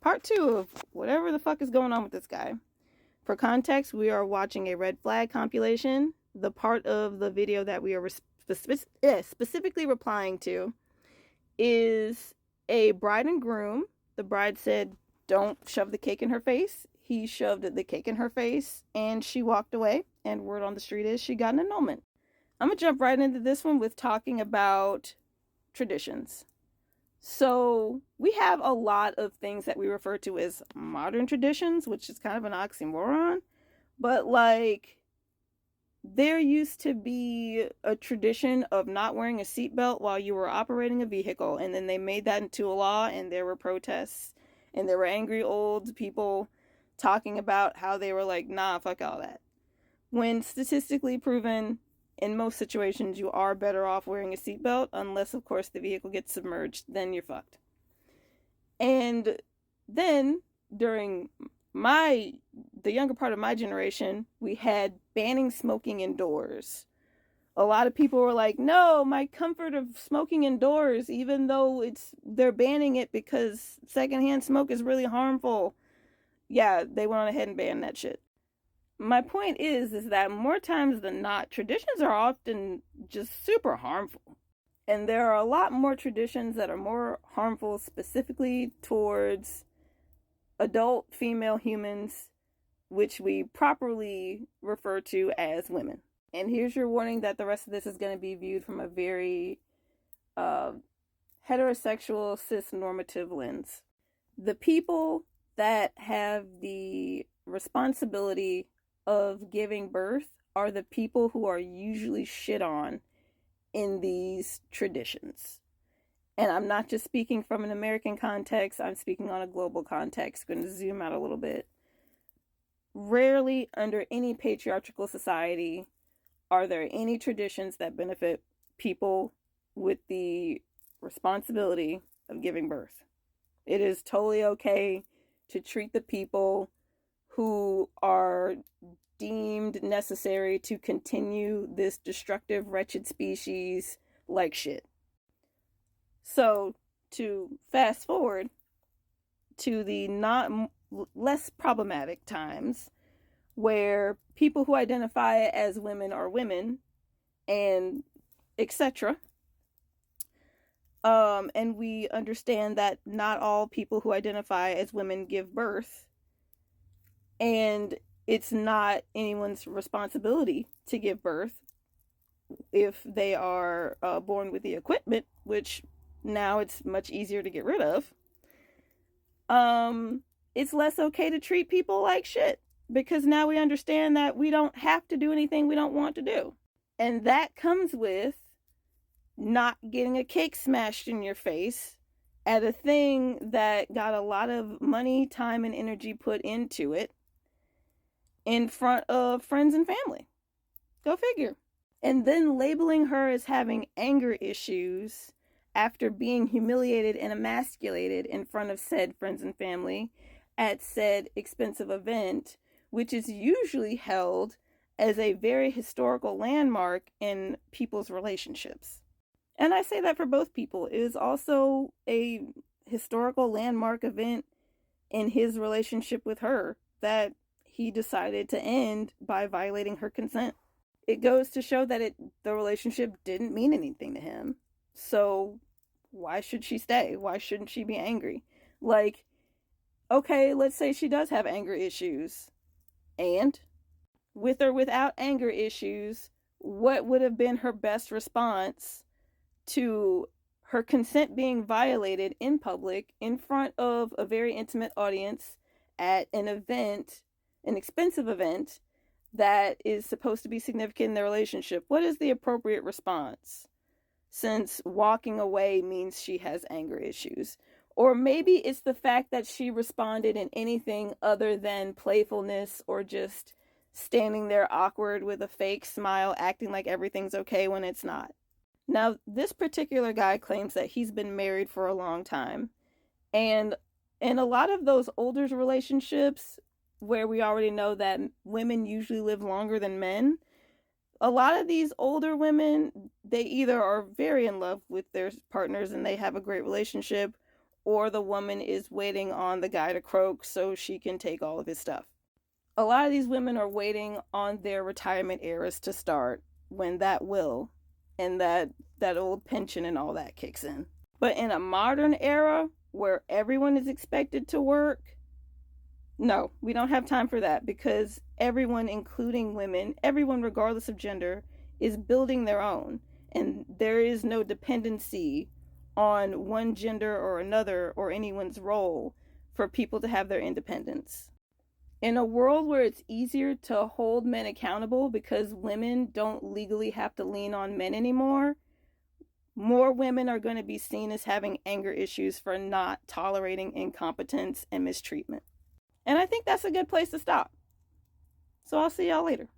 part 2 of whatever the fuck is going on with this guy. For context, we are watching a red flag compilation. The part of the video that we are specifically replying to is a bride and groom. The bride said, "Don't shove the cake in her face." He shoved the cake in her face and she walked away, and word on the street is she got an annulment. I'm gonna jump right into this one with talking about traditions. So we have a lot of things that we refer to as modern traditions, which is kind of an oxymoron, but like there used to be a tradition of not wearing a seatbelt while you were operating a vehicle, and then they made that into a law, and there were protests and there were angry old people talking about how they were like, nah, fuck all that. When statistically proven, in most situations, you are better off wearing a seatbelt, unless, of course, the vehicle gets submerged. Then you're fucked. And then, during the younger part of my generation, we had banning smoking indoors. A lot of people were like, no, my comfort of smoking indoors, even though they're banning it because secondhand smoke is really harmful. Yeah, they went on ahead and banned that shit. My point is that more times than not, traditions are often just super harmful. And there are a lot more traditions that are more harmful specifically towards adult female humans, which we properly refer to as women. And here's your warning that the rest of this is going to be viewed from a very heterosexual, cis-normative lens. The people that have the responsibility of giving birth are the people who are usually shit on in these traditions. And I'm not just speaking from an American context, I'm speaking on a global context. I'm going to zoom out a little bit. Rarely under any patriarchal society are there any traditions that benefit people with the responsibility of giving birth. It is totally okay to treat the people who are deemed necessary to continue this destructive, wretched species like shit. So, to fast forward to the less problematic times where people who identify as women are women, and etc. And we understand that not all people who identify as women give birth, and it's not anyone's responsibility to give birth if they are born with the equipment, which now it's much easier to get rid of. It's less okay to treat people like shit, because now we understand that we don't have to do anything we don't want to do. And that comes with not getting a cake smashed in your face at a thing that got a lot of money, time, and energy put into it in front of friends and family. Go figure. And then labeling her as having anger issues after being humiliated and emasculated in front of said friends and family at said expensive event, which is usually held as a very historical landmark in people's relationships. And I say that for both people. It is also a historical landmark event in his relationship with her that he decided to end by violating her consent. It goes to show that the relationship didn't mean anything to him. So why should she stay? Why shouldn't she be angry? Like, okay, let's say she does have anger issues. And with or without anger issues, what would have been her best response to her consent being violated in public in front of a very intimate audience at an event, an expensive event that is supposed to be significant in their relationship? What is the appropriate response? Since walking away means she has anger issues. Or maybe it's the fact that she responded in anything other than playfulness, or just standing there awkward with a fake smile, acting like everything's okay when it's not. Now, this particular guy claims that he's been married for a long time. And in a lot of those older relationships where we already know that women usually live longer than men, a lot of these older women, they either are very in love with their partners and they have a great relationship, or the woman is waiting on the guy to croak so she can take all of his stuff. A lot of these women are waiting on their retirement eras to start when that will and that old pension and all that kicks in. But in a modern era where everyone is expected to work, no, we don't have time for that, because everyone, including women, everyone regardless of gender, is building their own. And there is no dependency on one gender or another or anyone's role for people to have their independence. In a world where it's easier to hold men accountable because women don't legally have to lean on men anymore, more women are going to be seen as having anger issues for not tolerating incompetence and mistreatment. And I think that's a good place to stop. So I'll see y'all later.